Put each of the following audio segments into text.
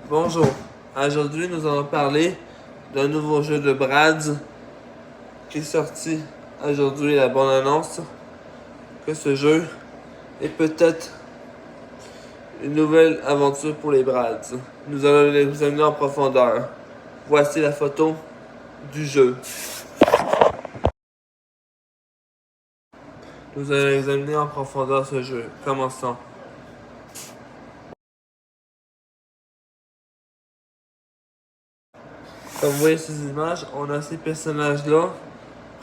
Bonjour, aujourd'hui nous allons parler d'un nouveau jeu de Brads qui est sorti aujourd'hui. La bonne annonce que ce jeu est peut-être une nouvelle aventure pour les Brads. Nous allons l'examiner en profondeur. Voici la photo du jeu. Nous allons examiner en profondeur ce jeu. Commençons. Comme vous voyez ces images, on a ces personnages-là,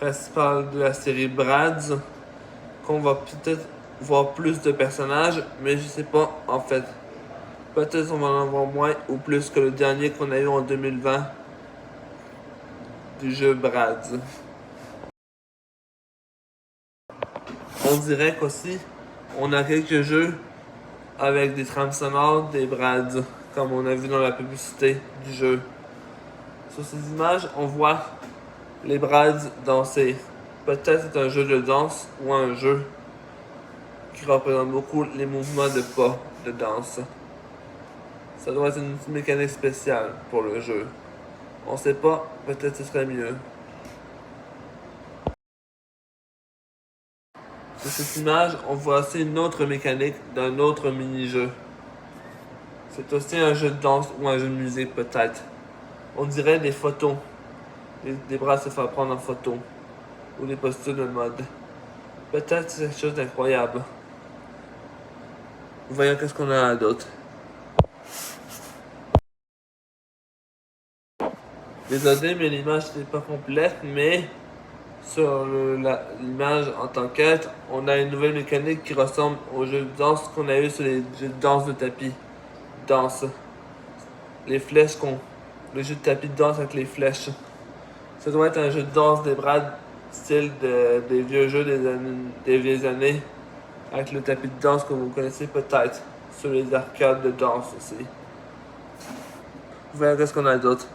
principaux de la série Brads, qu'on va peut-être voir plus de personnages, mais je sais pas en fait. Peut-être on va en avoir moins ou plus que le dernier qu'on a eu en 2020 du jeu Brads. On dirait qu'aussi, on a quelques jeux avec des trames sonores des Brads, comme on a vu dans la publicité du jeu. Sur ces images, on voit les Brads danser. Peut-être c'est un jeu de danse ou un jeu qui représente beaucoup les mouvements de pas de danse. Ça doit être une mécanique spéciale pour le jeu. On sait pas, peut-être ce serait mieux. Sur cette image, on voit aussi une autre mécanique d'un autre mini-jeu. C'est aussi un jeu de danse ou un jeu de musique peut-être. On dirait des photos. Des bras se faire prendre en photo. Ou des postures de mode. Peut-être c'est quelque chose d'incroyable. Voyons qu'est-ce qu'on a d'autre. Désolé, mais l'image n'est pas complète, mais sur l'image en tant qu'être, on a une nouvelle mécanique qui ressemble au jeu de danse qu'on a eu sur les jeux de danse de tapis. Danse. Les flèches le jeu de tapis de danse avec les flèches. Ça doit être un jeu de danse des bras style des vieux jeux des vieilles années. Avec le tapis de danse que vous connaissez peut-être. Sur les arcades de danse aussi. Voyons qu'est-ce qu'on a d'autre.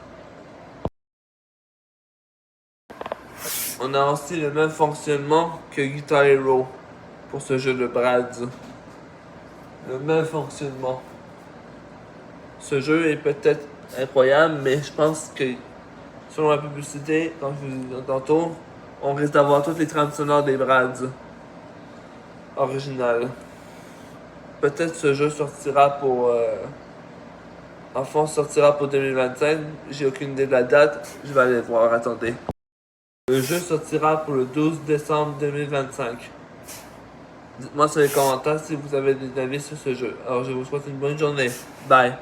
On a aussi le même fonctionnement que Guitar Hero pour ce jeu de Brads. Le même fonctionnement. Ce jeu est peut-être incroyable, mais je pense que selon la publicité, comme je vous ai dit tantôt, on risque d'avoir toutes les trames sonores des Brads originales. Peut-être ce jeu sortira pour... Enfin, sortira pour 2025. J'ai aucune idée de la date. Je vais aller voir. Attendez. Le jeu sortira pour le 12 décembre 2025. Dites-moi sur les commentaires si vous avez des avis sur ce jeu. Alors, je vous souhaite une bonne journée. Bye.